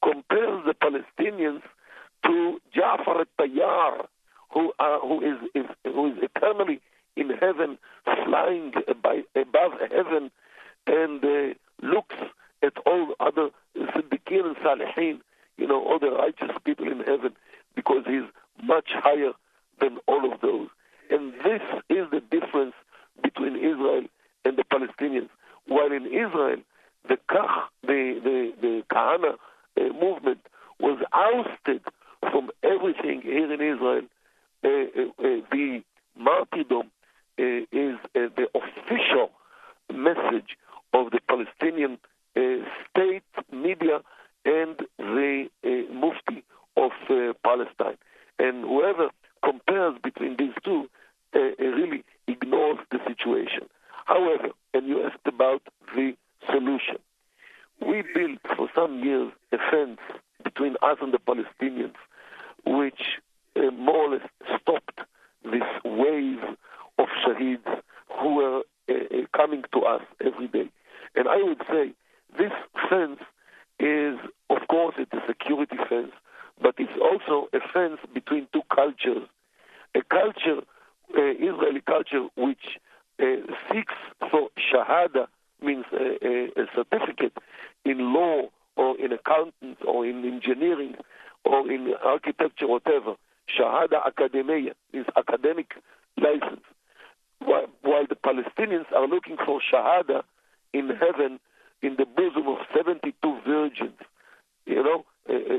compares the Palestinians to Ja'far al-Tayyar, who is eternally in heaven, flying above heaven, and looks at all other Siddiqeen and Salihin, all the righteous people in heaven, because he's much higher than all of those. And this is the difference between Israel and the Palestinians. While in Israel, the Kahana movement was ousted from everything here in Israel, the martyrdom is the official message of the Palestinian state media and the Mufti of Palestine. And whoever compares between these two really ignores the situation. However, and you asked about the solution. We built for some years a fence between us and the Palestinians, which more or less stopped this wave of shaheeds who were coming to us every day. And I would say this fence is, of course, it's a security fence, but it's also a fence between two cultures. A culture, Israeli culture, which seeks for shahada, means a certificate in law or in accountants or in engineering or in architecture, whatever. Shahada Akademiya is academic license. While the Palestinians are looking for shahada in heaven in the bosom of 72 virgins,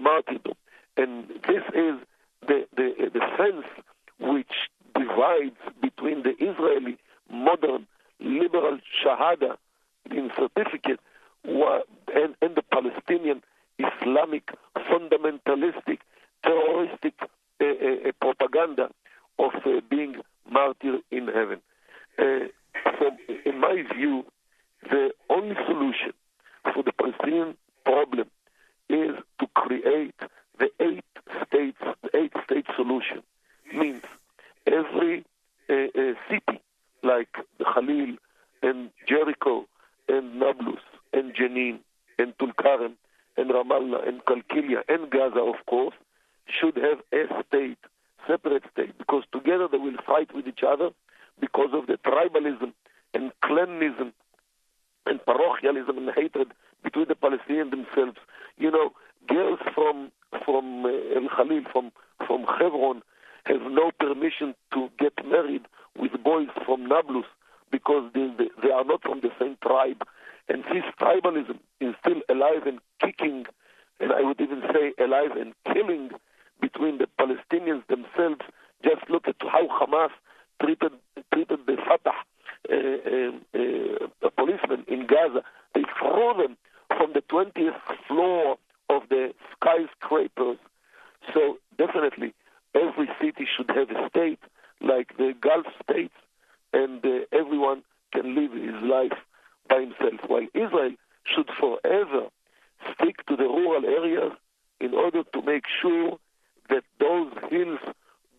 martyrdom. And this is the fence which divides between the Israeli modern liberal shahada in certificate and the Palestinian Islamic fundamentalistic terroristic propaganda of being martyr in heaven. In my view, the only solution for the Palestinian problem is to create the eight-state solution. Means every city like the Khalil and Jericho and Nablus and Jenin and Tulkarem and Ramallah and Kalkilia and Gaza, of course, should have a state, separate state, because together they will fight with each other because of the tribalism and clanism and parochialism and hatred between the Palestinians themselves. Girls from El Khalil, from Hebron, have no permission to get married with boys from Nablus because they are not from the same tribe. And this tribalism is still alive and kicking, and I would even say alive and killing between the Palestinians themselves. Just look at how Hamas treated the Fatah policemen in Gaza. They threw them from the 20th floor of the skyscrapers. So definitely every city should have a state like the Gulf states, and everyone can live his life by himself, while Israel should forever stick to the rural areas in order to make sure that those hills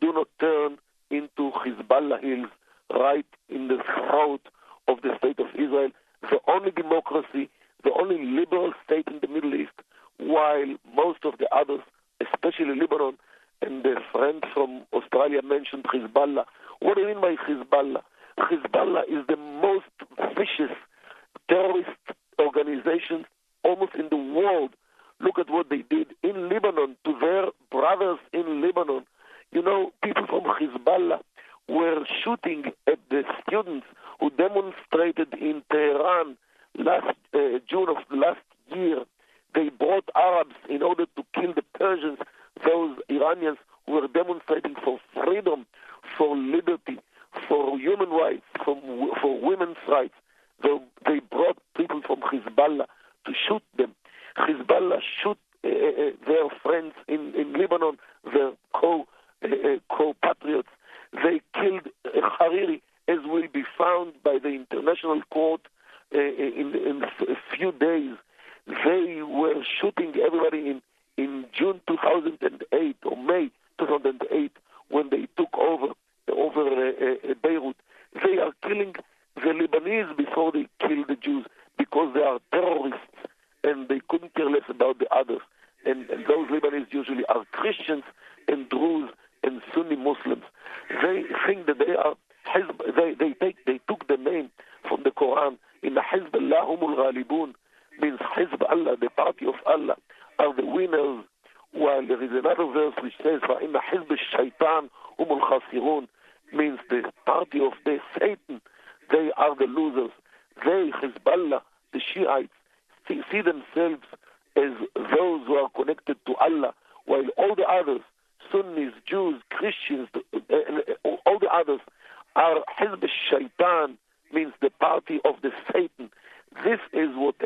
do not turn into Hezbollah hills right in the throat of the state of Israel, the only democracy, the only liberal state in the Middle East, while most of the others, especially Lebanon, and the friend from Australia mentioned Hezbollah. What do you mean by Hezbollah? Hezbollah is the most vicious terrorist organization almost in the world. Look at what they did in Lebanon to their brothers in Lebanon. People from Hezbollah were shooting at the students who demonstrated in Tehran last June of last year. They brought Arabs in order to kill the Persians, those Iranians who were demonstrating for freedom, for liberty, for human rights, for women's rights. They brought people from Hezbollah to shoot them. Hezbollah shoot their friends in Lebanon, their co-patriots. They killed Hariri, as will be found by the International Court in a few days. They were shooting everybody in June 2008 or May 2008 when they took over Beirut. They are killing the Lebanese before they kill the Jews because they are terrorists and they couldn't care less about the others. And winners, while there is another verse which says, فَإِنَّ حِزْبَ الشَّيْطَانِ هُمُ الْخَاسِرُونَ, means the party of the Satan, they are the losers. They, Hezbollah, the Shiites, see themselves as those who are connected to Allah, while all the others, Sunnis, Jews, Christians, all the others are Hizb al-Shaytan, means the party of the Satan. This is what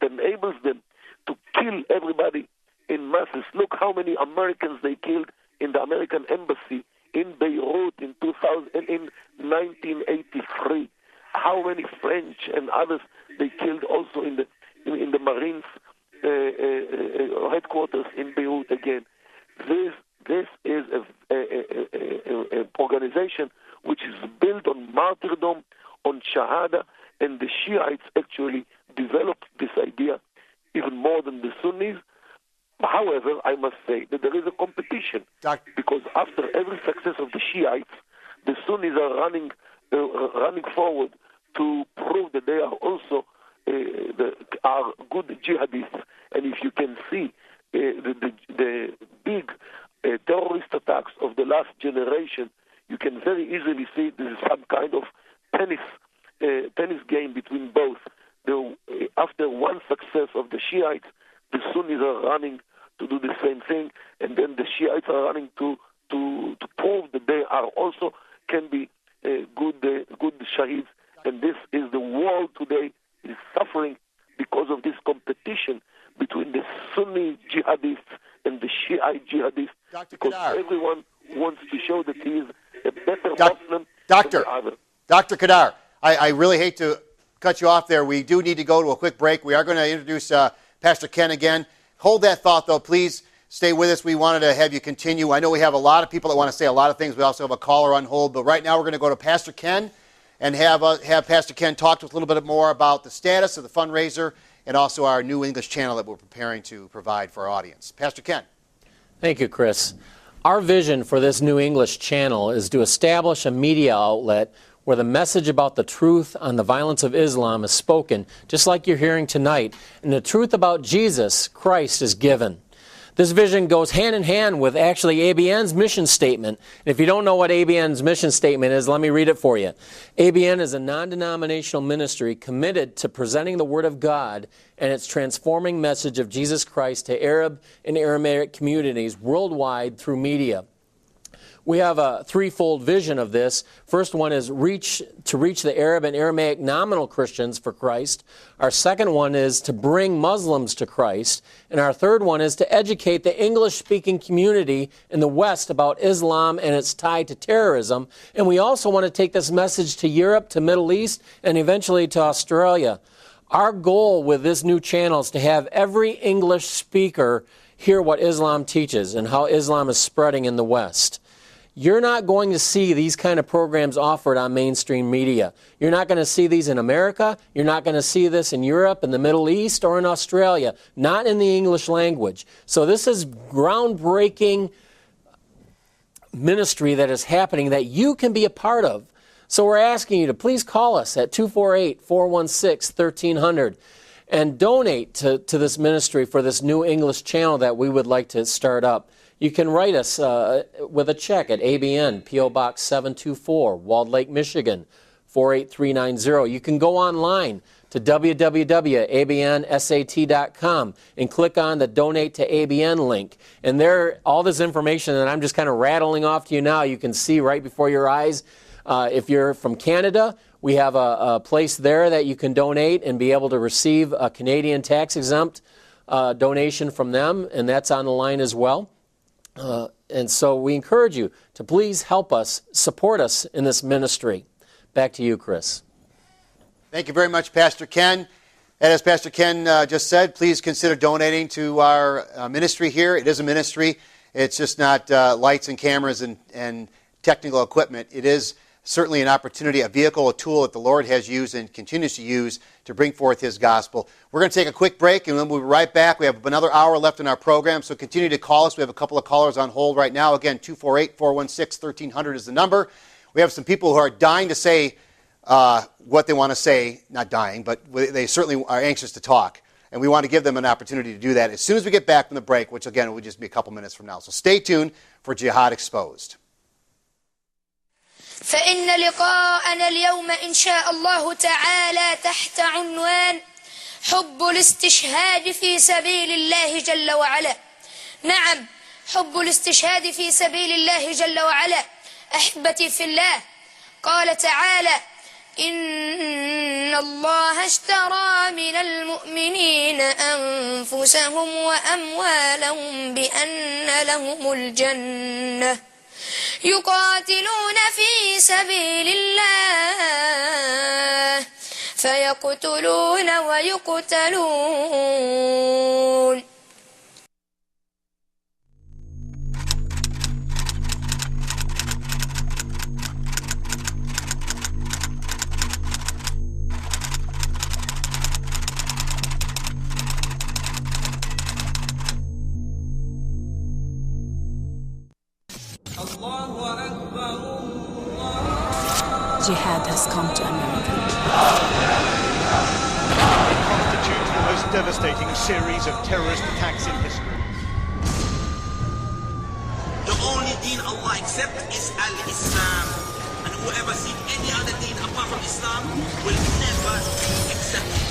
enables them to kill everybody in masses. Look how many Americans they killed in the American embassy in Beirut in 1983. How many French and others they killed also in the Marines headquarters in Beirut again. This is an organization which is built on martyrdom, on Shahada, and the Shiites actually developed this idea even more than the Sunnis. However, I must say that there is a competition, because after every success of the Shiites, the Sunnis are running forward to prove that they are also are good jihadists. And if you can see the big terrorist attacks of the last generation, you can very easily see this is some kind of tennis game between both. After one success of the Shiites, the Sunnis are running to do the same thing, and then the Shiites are running to prove that they are also can be good shaheeds. And this is the world today is suffering because of this competition between the Sunni jihadists and the Shiite jihadists, because everyone wants to show that he is a better Muslim than the other. Dr. Kadar, I really hate to cut you off there. We do need to go to a quick break. We are going to introduce Pastor Ken again. Hold that thought, though. Please stay with us. We wanted to have you continue. I know we have a lot of people that want to say a lot of things. We also have a caller on hold. But right now we're going to go to Pastor Ken and have Pastor Ken talk to us a little bit more about the status of the fundraiser and also our new English channel that we're preparing to provide for our audience. Pastor Ken. Thank you, Chris. Our vision for this new English channel is to establish a media outlet where the message about the truth on the violence of Islam is spoken, just like you're hearing tonight, and the truth about Jesus Christ is given. This vision goes hand in hand with actually ABN's mission statement. And if you don't know what ABN's mission statement is, let me read it for you. ABN is a non-denominational ministry committed to presenting the Word of God and its transforming message of Jesus Christ to Arab and Aramaic communities worldwide through media. We have a threefold vision of this. First one is to reach the Arab and Aramaic nominal Christians for Christ. Our second one is to bring Muslims to Christ. And our third one is to educate the English-speaking community in the West about Islam and its tie to terrorism. And we also want to take this message to Europe, to Middle East, and eventually to Australia. Our goal with this new channel is to have every English speaker hear what Islam teaches and how Islam is spreading in the West. You're not going to see these kind of programs offered on mainstream media. You're not going to see these in America. You're not going to see this in Europe, in the Middle East, or in Australia. Not in the English language. So this is groundbreaking ministry that is happening that you can be a part of. So we're asking you to please call us at 248-416-1300 and donate to this ministry for this new English channel that we would like to start up. You can write us with a check at ABN, P.O. Box 724, Walled Lake, Michigan, 48390. You can go online to www.abnsat.com and click on the Donate to ABN link. And there, all this information that I'm just kind of rattling off to you now, you can see right before your eyes. If you're from Canada, we have a place there that you can donate and be able to receive a Canadian tax-exempt donation from them, and that's on the line as well. And so we encourage you to please help us, support us in this ministry. Back to you, Chris. Thank you very much, Pastor Ken. And as Pastor Ken just said, please consider donating to our ministry here. It is a ministry. It's just not lights and cameras and technical equipment. It is certainly an opportunity, a vehicle, a tool that the Lord has used and continues to use to bring forth His gospel. We're going to take a quick break, and then we'll be right back. We have another hour left in our program, so continue to call us. We have a couple of callers on hold right now. Again, 248-416-1300 is the number. We have some people who are dying to say what they want to say. Not dying, but they certainly are anxious to talk. and we want to give them an opportunity to do that as soon as we get back from the break, which again will just be a couple minutes from now. So stay tuned for Jihad Exposed. فإن لقاءنا اليوم إن شاء الله تعالى تحت عنوان حب الاستشهاد في سبيل الله جل وعلا. نعم، حب الاستشهاد في سبيل الله جل وعلا. أحبتي في الله، قال تعالى: إن الله اشترى من المؤمنين أنفسهم وأموالهم بأن لهم الجنة يقاتلون في سبيل الله فيقتلون ويقتلون. Jihad has come to America. It constitutes the most devastating series of terrorist attacks in history. The only deen Allah accepts is Al-Islam. And whoever seeks any other deen apart from Islam will never accept it.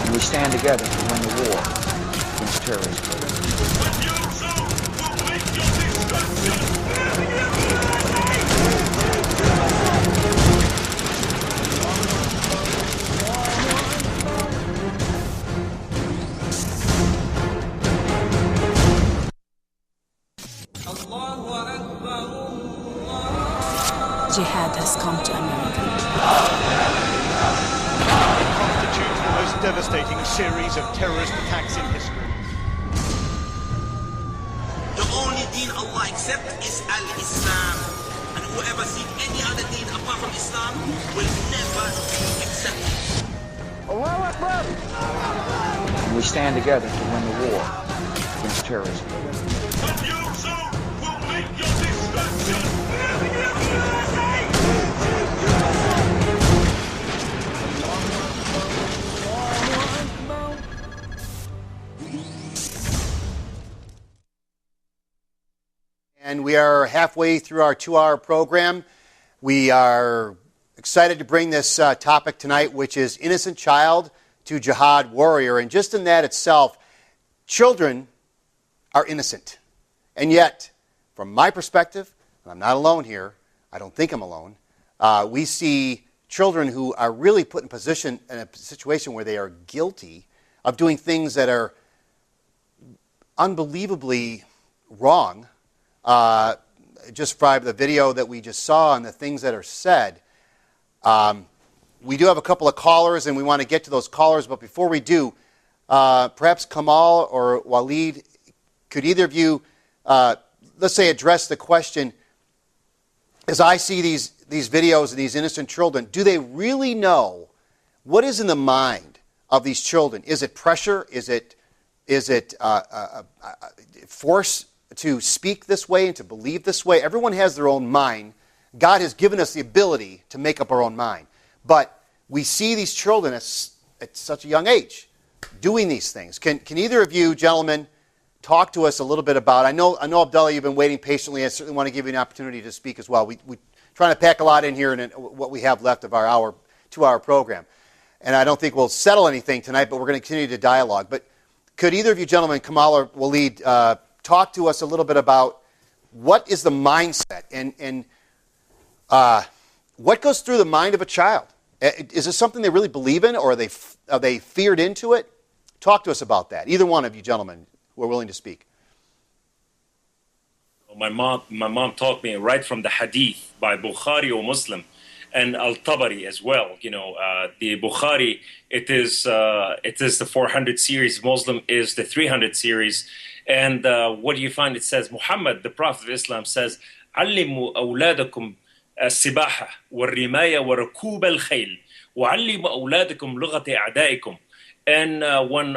And we stand together to win the war against terrorism. Jihad has come to America. It constitutes the most devastating series of terrorist attacks in history. The only deen Allah accepts is Al-Islam. And whoever seeks any other deen apart from Islam will never accept it. And we stand together to win the war against terrorism. And we are halfway through our 2-hour program. We are excited to bring this topic tonight, which is innocent child to jihad warrior. And just in that itself, children are innocent. And yet, from my perspective, and I'm not alone here, I don't think I'm alone, we see children who are really put in a situation where they are guilty of doing things that are unbelievably wrong. Just by the video that we just saw and the things that are said. We do have a couple of callers, and we want to get to those callers. But before we do, perhaps Kamal or Waleed, could either of you, let's say, address the question, as I see these videos of these innocent children, do they really know what is in the mind of these children? Is it pressure? Is it force to speak this way and to believe this way? Everyone has their own mind. God has given us the ability to make up our own mind. But we see these children at such a young age doing these things. Can either of you gentlemen talk to us a little bit about, I know Abdullah, you've been waiting patiently. I certainly want to give you an opportunity to speak as well. We're trying to pack a lot in here in what we have left of our 2-hour program. And I don't think we'll settle anything tonight, but we're going to continue to dialogue. But could either of you gentlemen, Kamal or Waleed, talk to us a little bit about what is the mindset and what goes through the mind of a child? Is this something they really believe in, or are they feared into it? Talk to us about that. Either one of you gentlemen who are willing to speak. My mom taught me right from the Hadith by Bukhari or Muslim and Al-Tabari as well. The Bukhari, it is the 400 series. Muslim is the 300 series. And what do you find? It says, Muhammad, the Prophet of Islam, says, علموا أولادكم السباحة والرماية وركوب الخيل وعلموا أولادكم لغة أعدائكم. And when